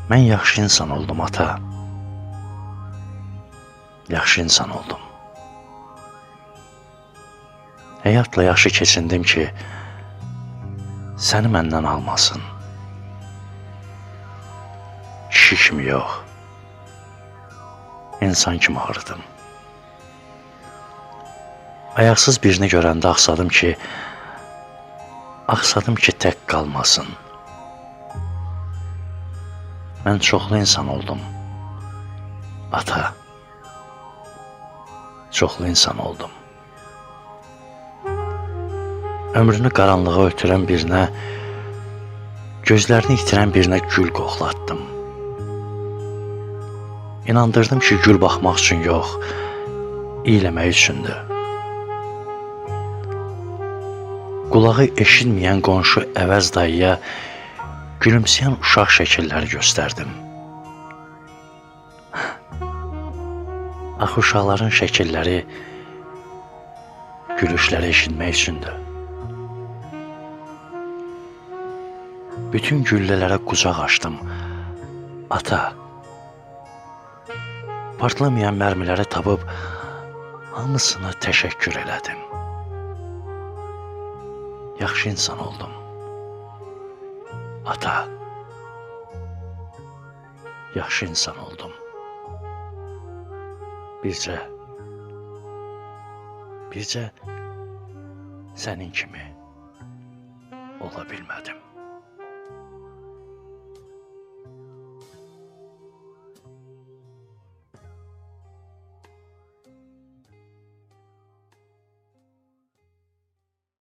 Mən yaxşı insan oldum, ata. Yaxşı insan oldum. Həyatla yaxşı keçindim ki, səni məndən almasın. Kişi kimi yox, insan kimi ağrıdım. Ayaqsız birini görəndə axsadım ki, tək qalmasın. Mən çoxlu insan oldum, ata. Çoxlu insan oldum. Ömrünü qaranlığa ötürən birinə, gözlərini itirən birinə gül qoxlatdım. İnandırdım ki, gül baxmaq üçün yox, iyləmək üçündür. Qulağı eşitməyən qonşu əvəz dayıya gülümsəyən uşaq şəkilləri göstərdim. Axı uşaqların şəkilləri gülüşləri eşitmək üçündür. Bütün güllələrə qucaq açdım, ata. Partlamayan mərmiləri tapıb hamısına təşəkkür elədim. Yaxşı insan oldum, ata. Yaxşı insan oldum. Bircə sənin kimi ola bilmədim.